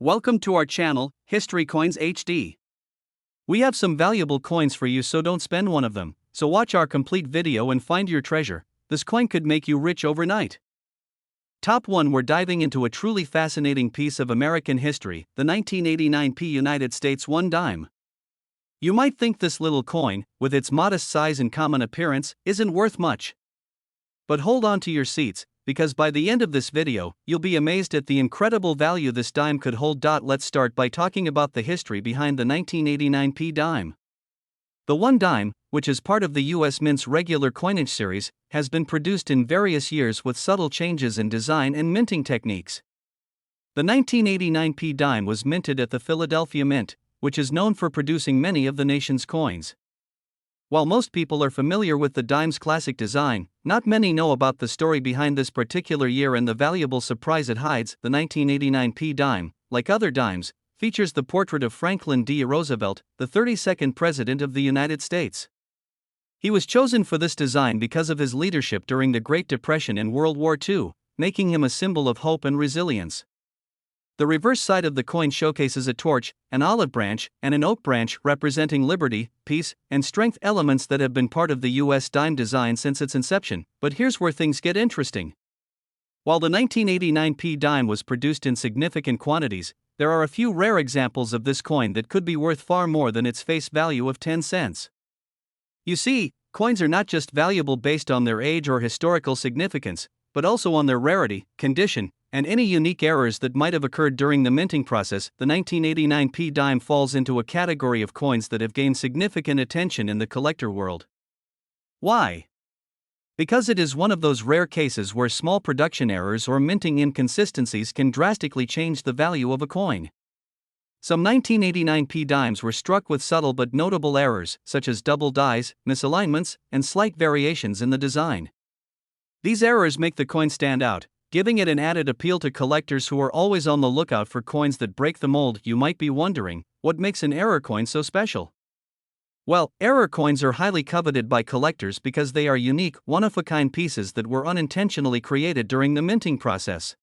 Welcome to our channel, History Coins HD. We have some valuable coins for you, so don't spend one of them. So watch our complete video and find your treasure. This coin could make you rich overnight. Top 1, we're diving into a truly fascinating piece of American history, the 1989 United States 1 dime. You might think this little coin, with its modest size and common appearance, isn't worth much. But hold on to your seats, because by the end of this video, you'll be amazed at the incredible value this dime could hold. Let's start by talking about the history behind the 1989 dime. The 1 dime, which is part of the U.S. Mint's regular coinage series, has been produced in various years with subtle changes in design and minting techniques. The 1989 dime was minted at the Philadelphia Mint, which is known for producing many of the nation's coins. While most people are familiar with the dime's classic design, not many know about the story behind this particular year and the valuable surprise it hides. The 1989 dime, like other dimes, features the portrait of Franklin D. Roosevelt, the 32nd President of the United States. He was chosen for this design because of his leadership during the Great Depression and World War II, making him a symbol of hope and resilience. The reverse side of the coin showcases a torch, an olive branch, and an oak branch representing liberty, peace, and strength, elements that have been part of the U.S. dime design since its inception. But here's where things get interesting. While the 1989 dime was produced in significant quantities, there are a few rare examples of this coin that could be worth far more than its face value of 10 cents. You see, coins are not just valuable based on their age or historical significance, but also on their rarity, condition, and any unique errors that might have occurred during the minting process. The 1989 dime falls into a category of coins that have gained significant attention in the collector world. Why? Because it is one of those rare cases where small production errors or minting inconsistencies can drastically change the value of a coin. Some 1989 dimes were struck with subtle but notable errors, such as double dies, misalignments, and slight variations in the design. These errors make the coin stand out, giving it an added appeal to collectors who are always on the lookout for coins that break the mold. You might be wondering, what makes an error coin so special? Well, error coins are highly coveted by collectors because they are unique, one-of-a-kind pieces that were unintentionally created during the minting process.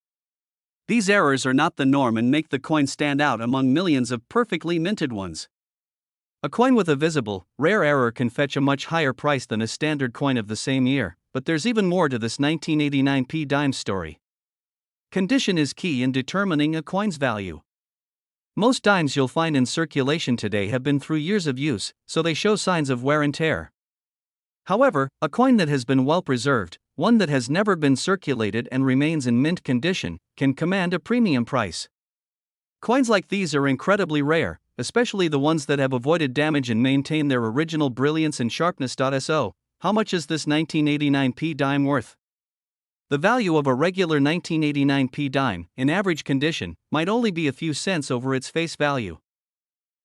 These errors are not the norm and make the coin stand out among millions of perfectly minted ones. A coin with a visible, rare error can fetch a much higher price than a standard coin of the same year, but there's even more to this 1989 dime story. Condition is key in determining a coin's value. Most dimes you'll find in circulation today have been through years of use, so they show signs of wear and tear. However, a coin that has been well preserved, one that has never been circulated and remains in mint condition, can command a premium price. Coins like these are incredibly rare, especially the ones that have avoided damage and maintain their original brilliance and sharpness. So, how much is this 1989 dime worth? The value of a regular 1989 dime, in average condition, might only be a few cents over its face value.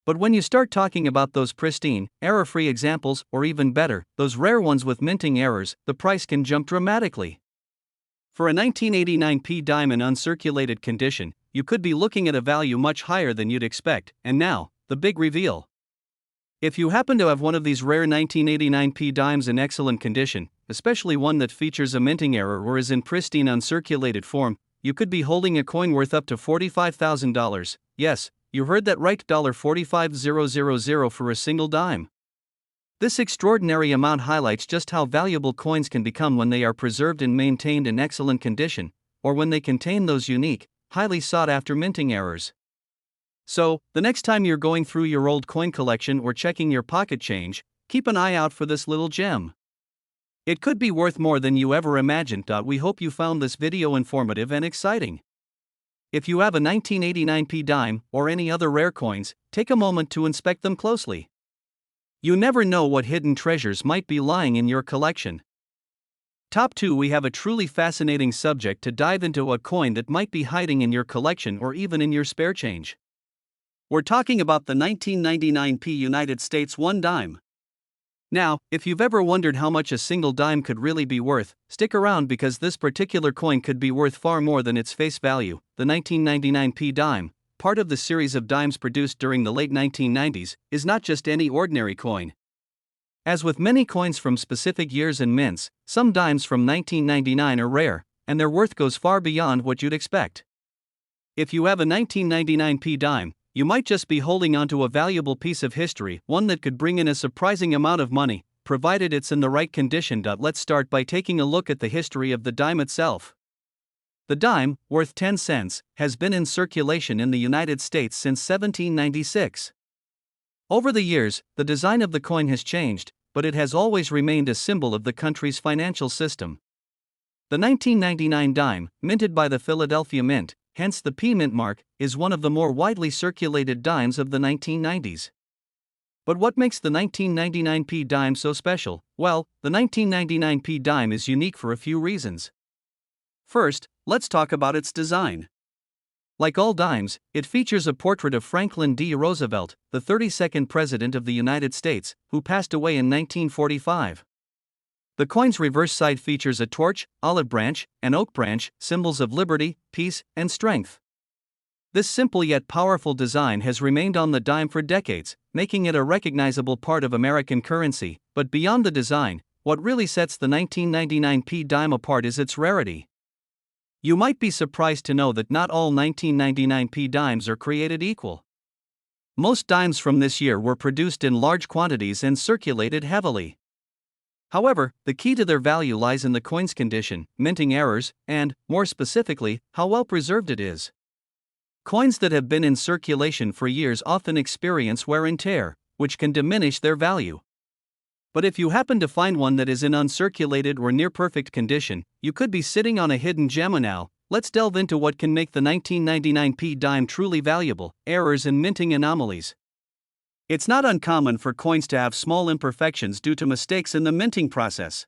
But when you start talking about those pristine, error-free examples, or even better, those rare ones with minting errors, the price can jump dramatically. For a 1989 dime in uncirculated condition, you could be looking at a value much higher than you'd expect. And now, the big reveal. If you happen to have one of these rare 1989 dimes in excellent condition, especially one that features a minting error or is in pristine uncirculated form, you could be holding a coin worth up to $45,000. Yes, you heard that right, $45,000 for a single dime. This extraordinary amount highlights just how valuable coins can become when they are preserved and maintained in excellent condition, or when they contain those unique, highly sought-after minting errors. So, the next time you're going through your old coin collection or checking your pocket change, keep an eye out for this little gem. It could be worth more than you ever imagined. We hope you found this video informative and exciting. If you have a 1989 dime or any other rare coins, take a moment to inspect them closely. You never know what hidden treasures might be lying in your collection. Top 2, we have a truly fascinating subject to dive into, a coin that might be hiding in your collection or even in your spare change. We're talking about the 1999 United States 1 dime. Now, if you've ever wondered how much a single dime could really be worth, stick around because this particular coin could be worth far more than its face value. The 1999 dime, part of the series of dimes produced during the late 1990s, is not just any ordinary coin. As with many coins from specific years and mints, some dimes from 1999 are rare, and their worth goes far beyond what you'd expect. If you have a 1999p dime, you might just be holding onto a valuable piece of history, one that could bring in a surprising amount of money, provided it's in the right condition. Let's start by taking a look at the history of the dime itself. The dime, worth 10 cents, has been in circulation in the United States since 1796. Over the years, the design of the coin has changed, but it has always remained a symbol of the country's financial system. The 1999 dime, minted by the Philadelphia Mint, hence the P Mint mark, is one of the more widely circulated dimes of the 1990s. But what makes the 1999p dime so special? Well, the 1999p dime is unique for a few reasons. First, let's talk about its design. Like all dimes, it features a portrait of Franklin D. Roosevelt, the 32nd President of the United States, who passed away in 1945. The coin's reverse side features a torch, olive branch, and oak branch, symbols of liberty, peace, and strength. This simple yet powerful design has remained on the dime for decades, making it a recognizable part of American currency. But beyond the design, what really sets the 1999p dime apart is its rarity. You might be surprised to know that not all 1999p dimes are created equal. Most dimes from this year were produced in large quantities and circulated heavily. However, the key to their value lies in the coin's condition, minting errors, and, more specifically, how well preserved it is. Coins that have been in circulation for years often experience wear and tear, which can diminish their value. But if you happen to find one that is in uncirculated or near perfect condition, you could be sitting on a hidden gem. Now, let's delve into what can make the 1999p dime truly valuable: errors and minting anomalies. It's not uncommon for coins to have small imperfections due to mistakes in the minting process.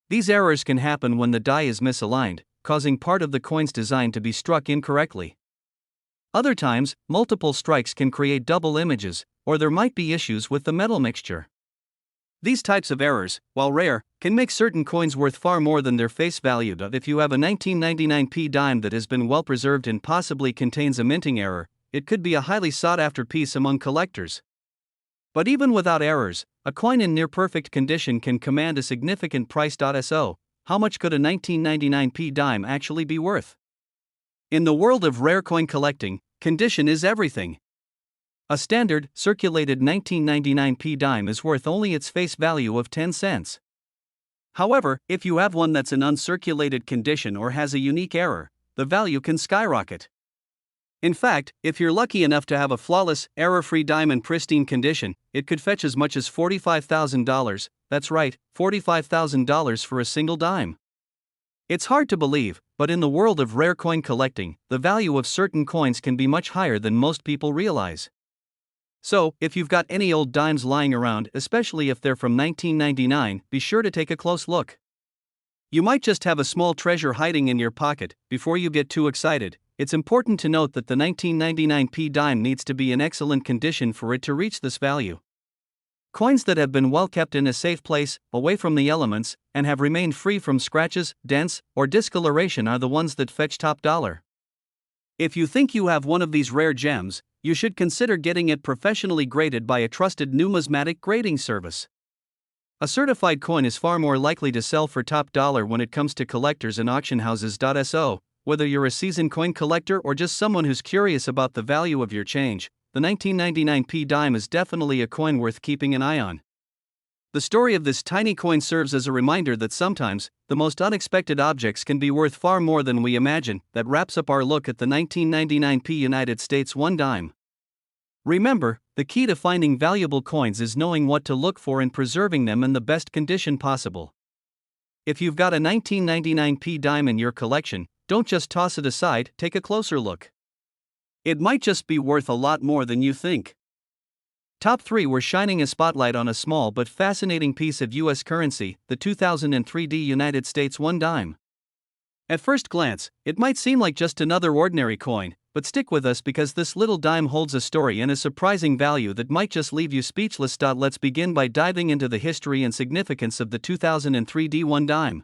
These errors can happen when the die is misaligned, causing part of the coin's design to be struck incorrectly. Other times, multiple strikes can create double images, or there might be issues with the metal mixture. These types of errors, while rare, can make certain coins worth far more than their face value. If you have a 1999p dime that has been well preserved and possibly contains a minting error, it could be a highly sought-after piece among collectors. But even without errors, a coin in near-perfect condition can command a significant price. So, how much could a 1999p dime actually be worth? In the world of rare coin collecting, condition is everything. A standard, circulated 1999p dime is worth only its face value of 10 cents. However, if you have one that's in uncirculated condition or has a unique error, the value can skyrocket. In fact, if you're lucky enough to have a flawless, error-free dime in pristine condition, it could fetch as much as $45,000, that's right, $45,000 for a single dime. It's hard to believe, but in the world of rare coin collecting, the value of certain coins can be much higher than most people realize. So, if you've got any old dimes lying around, especially if they're from 1999, be sure to take a close look. You might just have a small treasure hiding in your pocket. Before you get too excited, it's important to note that the 1999p dime needs to be in excellent condition for it to reach this value. Coins that have been well kept in a safe place, away from the elements, and have remained free from scratches, dents, or discoloration are the ones that fetch top dollar. If you think you have one of these rare gems, you should consider getting it professionally graded by a trusted numismatic grading service. A certified coin is far more likely to sell for top dollar when it comes to collectors and auction houses. So, whether you're a seasoned coin collector or just someone who's curious about the value of your change, the 1999p dime is definitely a coin worth keeping an eye on. The story of this tiny coin serves as a reminder that sometimes, the most unexpected objects can be worth far more than we imagine. That wraps up our look at the 1999p United States 1 dime. Remember, the key to finding valuable coins is knowing what to look for and preserving them in the best condition possible. If you've got a 1999p dime in your collection, don't just toss it aside, take a closer look. It might just be worth a lot more than you think. Top 3 were shining a spotlight on a small but fascinating piece of U.S. currency, the 2003 United States 1 dime. At first glance, it might seem like just another ordinary coin, but stick with us because this little dime holds a story and a surprising value that might just leave you speechless. Let's begin by diving into the history and significance of the 2003 D1 dime.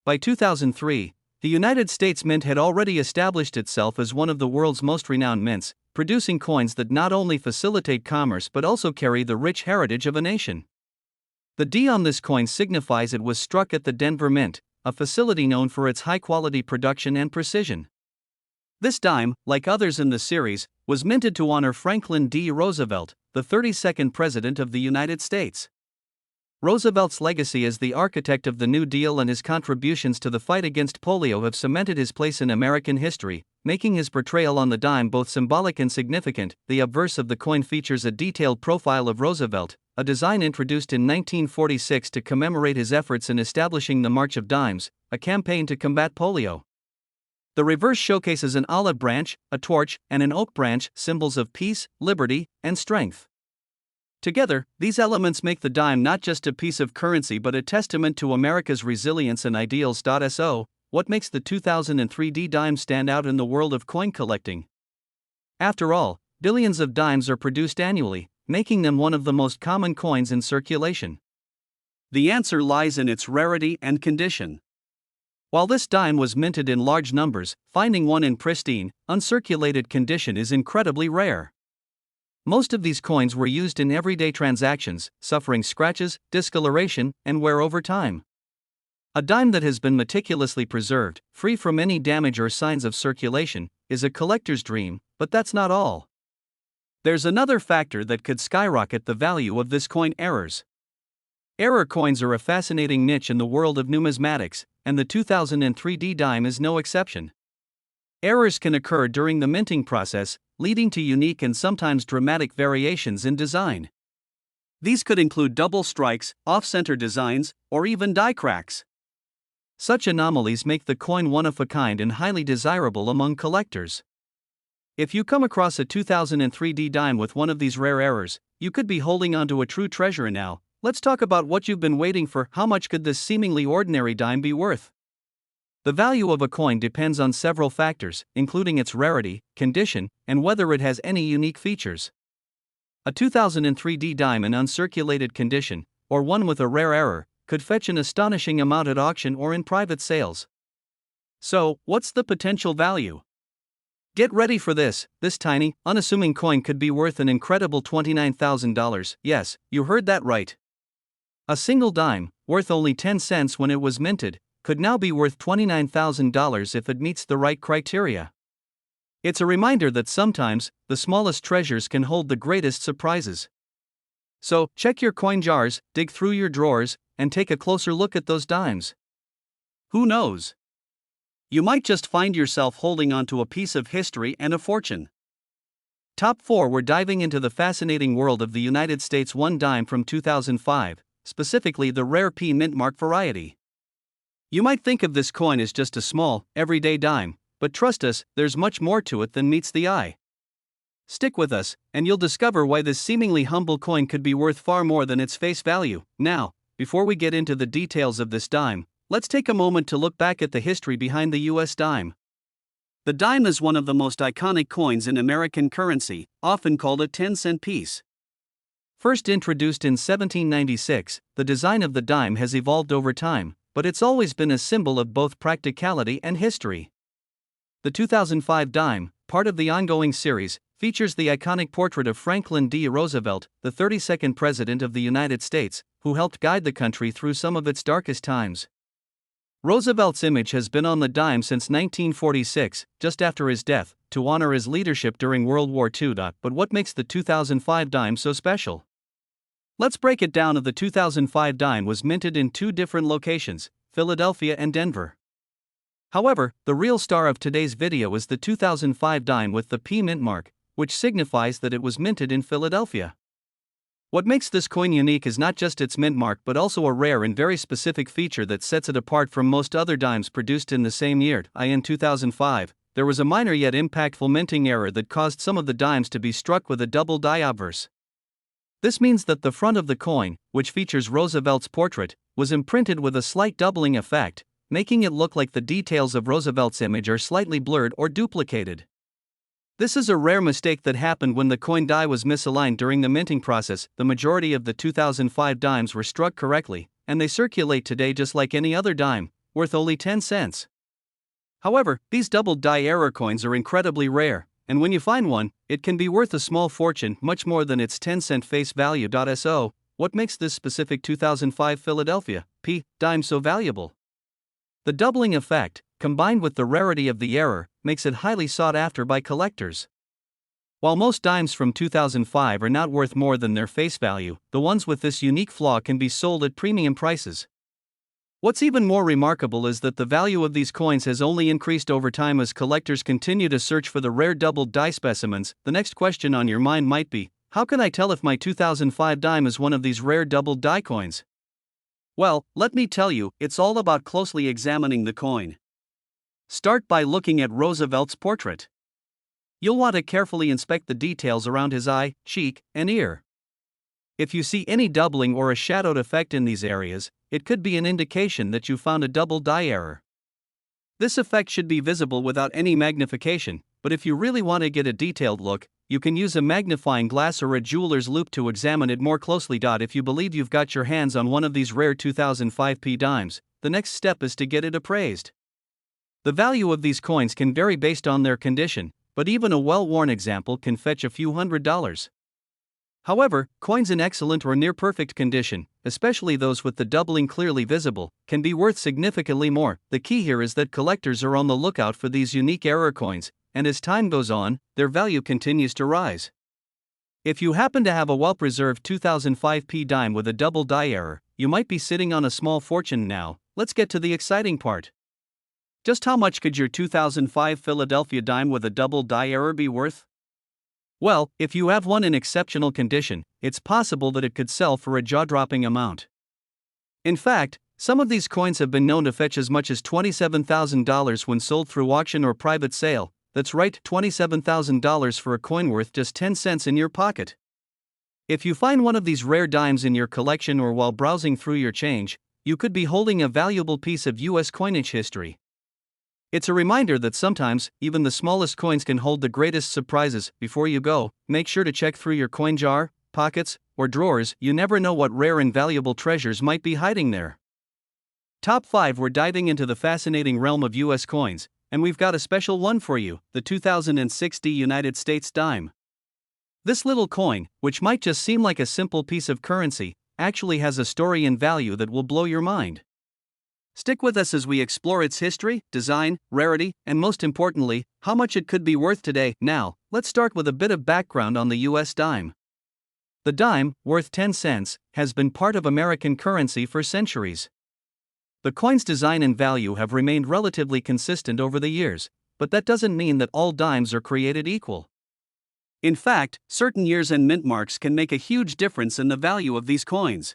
By 2003, the United States Mint had already established itself as one of the world's most renowned mints, producing coins that not only facilitate commerce but also carry the rich heritage of a nation. The D on this coin signifies it was struck at the Denver Mint, a facility known for its high-quality production and precision. This dime, like others in the series, was minted to honor Franklin D. Roosevelt, the 32nd President of the United States. Roosevelt's legacy as the architect of the New Deal and his contributions to the fight against polio have cemented his place in American history, making his portrayal on the dime both symbolic and significant. The obverse of the coin features a detailed profile of Roosevelt, a design introduced in 1946 to commemorate his efforts in establishing the March of Dimes, a campaign to combat polio. The reverse showcases an olive branch, a torch, and an oak branch, symbols of peace, liberty, and strength. Together, these elements make the dime not just a piece of currency but a testament to America's resilience and ideals. So, what makes the 2003 D dime stand out in the world of coin collecting? After all, billions of dimes are produced annually, making them one of the most common coins in circulation. The answer lies in its rarity and condition. While this dime was minted in large numbers, finding one in pristine, uncirculated condition is incredibly rare. Most of these coins were used in everyday transactions, suffering scratches, discoloration, and wear over time. A dime that has been meticulously preserved, free from any damage or signs of circulation, is a collector's dream, but that's not all. There's another factor that could skyrocket the value of this coin: errors. Error coins are a fascinating niche in the world of numismatics, and the 2003 D dime is no exception. Errors can occur during the minting process, leading to unique and sometimes dramatic variations in design. These could include double strikes, off-center designs, or even die cracks. Such anomalies make the coin one of a kind and highly desirable among collectors. If you come across a 2003 D dime with one of these rare errors, you could be holding onto a true treasure. Now, let's talk about what you've been waiting for. How much could this seemingly ordinary dime be worth? The value of a coin depends on several factors, including its rarity, condition, and whether it has any unique features. A 2003 D dime in uncirculated condition, or one with a rare error, could fetch an astonishing amount at auction or in private sales. So, what's the potential value? Get ready for this. This tiny, unassuming coin could be worth an incredible $29,000. Yes, you heard that right. A single dime, worth only 10 cents when it was minted, could now be worth $29,000 if it meets the right criteria. It's a reminder that sometimes, the smallest treasures can hold the greatest surprises. So, check your coin jars, dig through your drawers, and take a closer look at those dimes. Who knows? You might just find yourself holding onto a piece of history and a fortune. Top 4. We're diving into the fascinating world of the United States 1 dime from 2005, specifically the rare P mint mark variety. You might think of this coin as just a small, everyday dime, but trust us, there's much more to it than meets the eye. Stick with us, and you'll discover why this seemingly humble coin could be worth far more than its face value. Now, before we get into the details of this dime, let's take a moment to look back at the history behind the US dime. The dime is one of the most iconic coins in American currency, often called a 10-cent piece. First introduced in 1796, the design of the dime has evolved over time, but it's always been a symbol of both practicality and history. The 2005 dime, part of the ongoing series, features the iconic portrait of Franklin D. Roosevelt, the 32nd President of the United States, who helped guide the country through some of its darkest times. Roosevelt's image has been on the dime since 1946, just after his death, to honor his leadership during World War II. But what makes the 2005 dime so special? Let's break it down. The 2005 dime was minted in 2 different locations, Philadelphia and Denver. However, the real star of today's video is the 2005 dime with the P mint mark, which signifies that it was minted in Philadelphia. What makes this coin unique is not just its mint mark but also a rare and very specific feature that sets it apart from most other dimes produced in the same year. In 2005, there was a minor yet impactful minting error that caused some of the dimes to be struck with a double die obverse. This means that the front of the coin, which features Roosevelt's portrait, was imprinted with a slight doubling effect, making it look like the details of Roosevelt's image are slightly blurred or duplicated. This is a rare mistake that happened when the coin die was misaligned during the minting process. The majority of the 2005 dimes were struck correctly, and they circulate today just like any other dime, worth only 10 cents. However, these double die error coins are incredibly rare, and when you find one, it can be worth a small fortune, much more than its 10-cent face value. So, what makes this specific 2005 Philadelphia P dime so valuable? The doubling effect, combined with the rarity of the error, makes it highly sought after by collectors. While most dimes from 2005 are not worth more than their face value, the ones with this unique flaw can be sold at premium prices. What's even more remarkable is that the value of these coins has only increased over time as collectors continue to search for the rare doubled die specimens. The next question on your mind might be, how can I tell if my 2005 dime is one of these rare doubled die coins? Well, let me tell you, it's all about closely examining the coin. Start by looking at Roosevelt's portrait. You'll want to carefully inspect the details around his eye, cheek, and ear. If you see any doubling or a shadowed effect in these areas, it could be an indication that you found a double die error. This effect should be visible without any magnification, but if you really want to get a detailed look, you can use a magnifying glass or a jeweler's loupe to examine it more closely. If you believe you've got your hands on one of these rare 2005p dimes, the next step is to get it appraised. The value of these coins can vary based on their condition, but even a well-worn example can fetch a few $100s. However, coins in excellent or near-perfect condition, especially those with the doubling clearly visible, can be worth significantly more. The key here is that collectors are on the lookout for these unique error coins, and as time goes on, their value continues to rise. If you happen to have a well-preserved 2005p dime with a double die error, you might be sitting on a small fortune now. Let's get to the exciting part. Just how much could your 2005 Philadelphia dime with a double die error be worth? Well, if you have one in exceptional condition, it's possible that it could sell for a jaw-dropping amount. In fact, some of these coins have been known to fetch as much as $27,000 when sold through auction or private sale. That's right, $27,000 for a coin worth just 10 cents in your pocket. If you find one of these rare dimes in your collection or while browsing through your change, you could be holding a valuable piece of U.S. coinage history. It's a reminder that sometimes, even the smallest coins can hold the greatest surprises. Before you go, make sure to check through your coin jar, pockets, or drawers. You never know what rare and valuable treasures might be hiding there. Top 5. We're diving into the fascinating realm of U.S. coins, and we've got a special one for you, the 2060 United States dime. This little coin, which might just seem like a simple piece of currency, actually has a story and value that will blow your mind. Stick with us as we explore its history, design, rarity, and most importantly, how much it could be worth today. Now, let's start with a bit of background on the US dime. The dime, worth 10 cents, has been part of American currency for centuries. The coin's design and value have remained relatively consistent over the years, but that doesn't mean that all dimes are created equal. In fact, certain years and mint marks can make a huge difference in the value of these coins.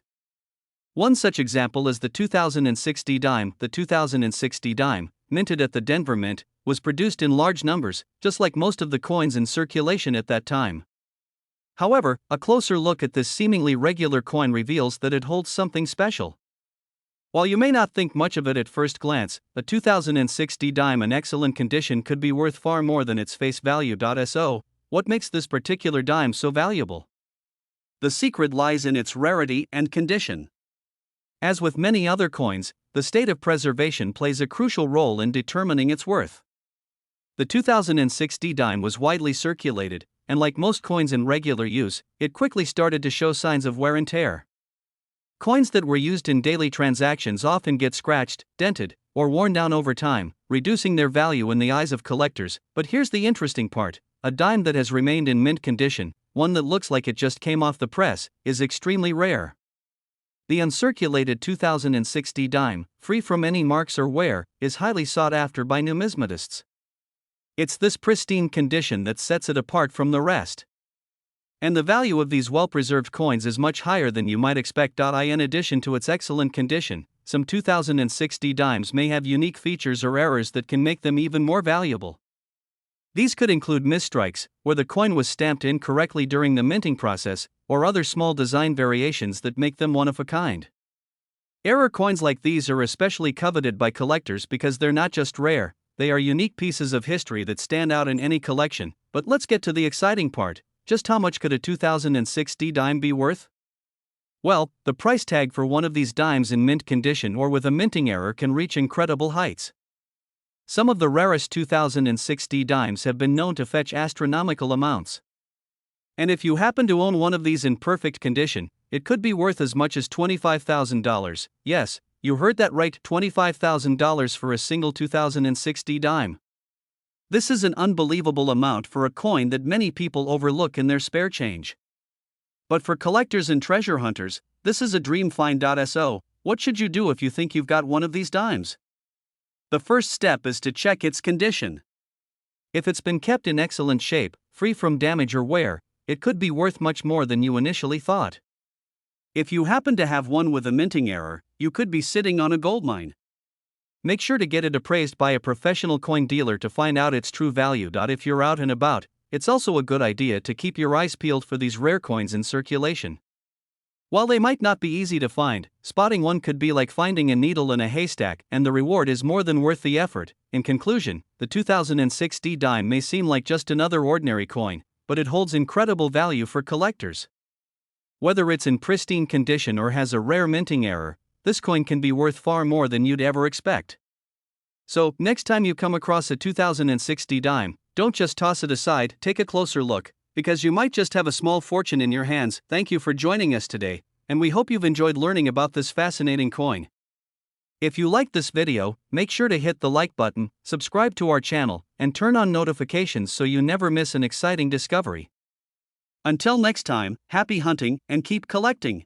One such example is the 2060 dime. The 2060 dime, minted at the Denver Mint, was produced in large numbers, just like most of the coins in circulation at that time. However, a closer look at this seemingly regular coin reveals that it holds something special. While you may not think much of it at first glance, a 2060 dime in excellent condition could be worth far more than its face value. So, what makes this particular dime so valuable? The secret lies in its rarity and condition. As with many other coins, the state of preservation plays a crucial role in determining its worth. The 2060 dime was widely circulated, and like most coins in regular use, it quickly started to show signs of wear and tear. Coins that were used in daily transactions often get scratched, dented, or worn down over time, reducing their value in the eyes of collectors. But here's the interesting part: a dime that has remained in mint condition, one that looks like it just came off the press, is extremely rare. The uncirculated 2060 dime, free from any marks or wear, is highly sought after by numismatists. It's this pristine condition that sets it apart from the rest. And the value of these well-preserved coins is much higher than you might expect. In addition to its excellent condition, some 2060 dimes may have unique features or errors that can make them even more valuable. These could include misstrikes, where the coin was stamped incorrectly during the minting process, or other small design variations that make them one of a kind. Error coins like these are especially coveted by collectors because they're not just rare, they are unique pieces of history that stand out in any collection. But let's get to the exciting part: just how much could a 2060 dime be worth? Well, the price tag for one of these dimes in mint condition or with a minting error can reach incredible heights. Some of the rarest 2060 dimes have been known to fetch astronomical amounts. And if you happen to own one of these in perfect condition, it could be worth as much as $25,000. Yes, You heard that right, $25,000 for a single 2060 dime. This is an unbelievable amount for a coin that many people overlook in their spare change. But for collectors and treasure hunters, this is a dream find. So, what should you do if you think you've got one of these dimes? The first step is to check its condition. If it's been kept in excellent shape, free from damage or wear, it could be worth much more than you initially thought. If you happen to have one with a minting error, you could be sitting on a goldmine. Make sure to get it appraised by a professional coin dealer to find out its true value. If you're out and about, it's also a good idea to keep your eyes peeled for these rare coins in circulation. While they might not be easy to find, spotting one could be like finding a needle in a haystack, and the reward is more than worth the effort. In conclusion, the 2060 dime may seem like just another ordinary coin, but it holds incredible value for collectors. Whether it's in pristine condition or has a rare minting error, this coin can be worth far more than you'd ever expect. So, next time you come across a 2060 dime, don't just toss it aside, take a closer look, because you might just have a small fortune in your hands. Thank you for joining us today, and we hope you've enjoyed learning about this fascinating coin. If you liked this video, make sure to hit the like button, subscribe to our channel, and turn on notifications so you never miss an exciting discovery. Until next time, happy hunting and keep collecting.